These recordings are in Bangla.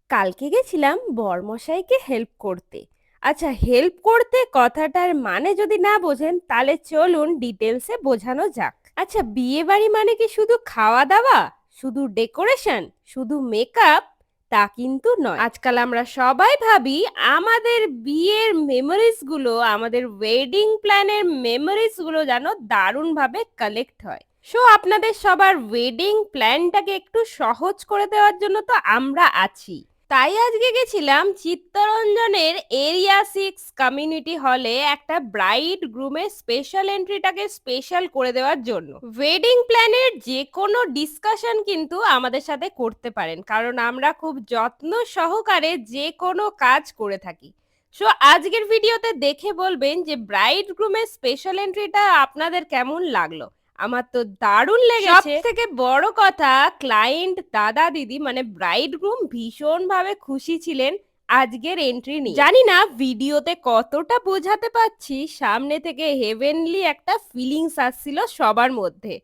কালকে গেছিলাম বরমশাইকে হেল্প করতে। আচ্ছা, হেল্প করতে কথাটার মানে যদি না বোঝেন তাহলে চলুন ডিটেলসে বোঝানো যাক। আচ্ছা, বিয়ে বাড়ি মানে কি শুধু খাওয়া দাওয়া, শুধু ডেকোরেশন, শুধু মেকআপ? তা কিন্তু নয়। আজকাল আমরা সবাই ভাবি আমাদের বিয়ের মেমোরিজ গুলো, আমাদের ওয়েডিং প্ল্যানের মেমোরিজ গুলো যেন দারুণভাবে কালেক্ট হয়। সো আপনাদের সবার ওয়েডিং প্ল্যানটাকে একটু সহজ করে দেওয়ার জন্য তো আমরা আছি। তাই আজকে গেছিলাম চিত্তরঞ্জনের এরিয়া 6 কমিউনিটি হলে একটা ব্রাইড গ্রুমের স্পেশাল এন্ট্রিটাকে স্পেশাল করে দেওয়ার জন্য। ওয়েডিং প্ল্যানের যে কোনো ডিসকাশন কিন্তু আমাদের সাথে করতে পারেন, কারণ আমরা খুব যত্ন সহকারে যে কোনো কাজ করে থাকি। সো আজকের ভিডিওতে দেখে বলবেন যে ব্রাইড গ্রুমের স্পেশাল এন্ট্রিটা আপনাদের কেমন লাগলো। আমার তো দারুণ লেগেছে। সবথেকে বড় কথা, ক্লায়েন্ট দাদা দিদি মানে ব্রাইড গ্রুম ভীষণ ভাবে খুশি ছিলেন আজকের এন্ট্রি নিয়ে। জানি না ভিডিওতে কতটা বোঝাতে পারছি, সামনে থেকে হেভেনলি একটা ফিলিংস আসছিল সবার মধ্যে।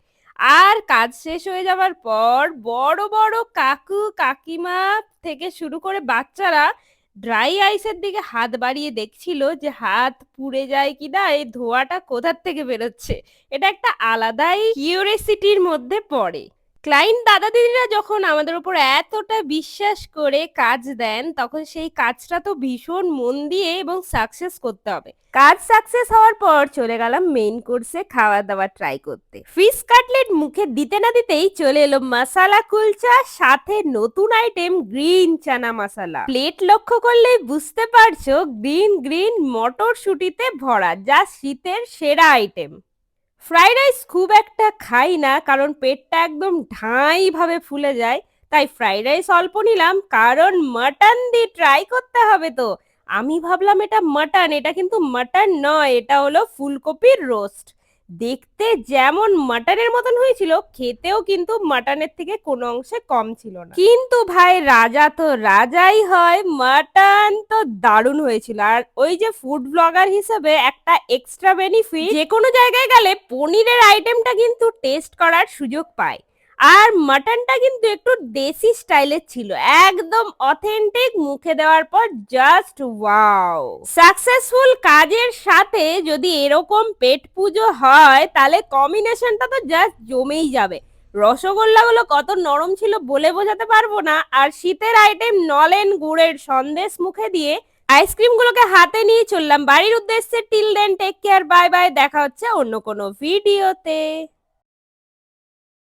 আর কাজ শেষ হয়ে যাওয়ার পর বড় বড় কাকু কাকিমা থেকে শুরু করে বাচ্চারা ড্রাই আইসের দিকে হাত বাড়িয়ে দেখছিল যে হাত পুড়ে যায় কিনা, এই ধোঁয়াটা কোথার থেকে বেরোচ্ছে। এটা একটা আলাদাই কিউরিওসিটির মধ্যে পড়ে। ক্লায়েন্ট দাদা দিদিরা যখন আমাদের উপর এতটা বিশ্বাস করে কাজ দেন, তখন সেই কাজটা তো ভীষণ মন দিয়ে এবং সাকসেস করতে হবে। কাজ সাকসেস হওয়ার পর চলে গেলাম মেইন কোর্সে খাওয়া দাওয়া ট্রাই করতে। ফিশ কাটলেট মুখে দিতে না দিতেই চলে এলো মশালা কুলচা, সাথে নতুন আইটেম গ্রিন চানা মশালা। প্লেট লক্ষ্য করলেই বুঝতে পারছো গ্রিন গ্রিন মটরশুটিতে ভরা, যা শীতের সেরা আইটেম। ফ্রাইড রাইস খুব একটা খাই না, কারণ পেটটা একদম ঢাই ভাবে ফুলে যায়। তাই ফ্রাইড রাইস অল্প নিলাম, কারণ মাটন দিয়ে ট্রাই করতে হবে তো। আমি ভাবলাম এটা মাটন, এটা কিন্তু মাটন নয়, এটা হলো ফুলকপির রোস্ট। দেখতে যেমন মাটনের মতন হয়েছিল, খেতেও কিন্তু মাটনের থেকে কোনো অংশে কম ছিল না। কিন্তু ভাই, রাজা তো রাজাই হয়, মাটন তো দারুণ হয়েছিল। আর ওই যে ফুড ব্লগার হিসেবে একটা এক্সট্রা বেনিফিট, যে কোনো জায়গায় গেলে পনিরের আইটেমটা কিন্তু টেস্ট করার সুযোগ পায়। আর মাটনটা কিন্তু একটু দেশি স্টাইলের ছিল, একদম অথেন্টিক। মুখে দেওয়ার পর জাস্ট ওয়াও। সাকসেসফুল কাজের সাথে যদি এরকম পেট পুজো হয়, তাহলে কম্বিনেশনটা তো জাস্ট জমেই যাবে। রসগোল্লাগুলো কত নরম ছিল বলে বোঝাতে পারবো না। আর শীতের আইটেম নলেন গুড়ের সন্দেশ মুখে দিয়ে আইসক্রিমগুলোকে হাতে নিয়ে চললাম বাড়ির উদ্দেশ্যে। Till then, take care, bye bye. দেখা হচ্ছে অন্য কোনো ভিডিওতে।